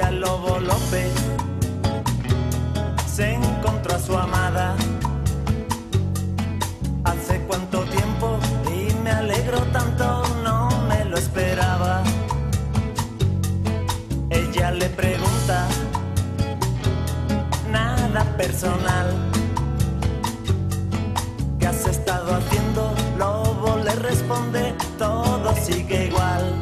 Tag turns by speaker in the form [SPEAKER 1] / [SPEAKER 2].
[SPEAKER 1] día el lobo López se encontró a su amada. Hace cuánto tiempo y me alegro tanto, no me lo esperaba. Ella le pregunta, nada personal, ¿qué has estado haciendo? Lobo le responde, todo sigue igual.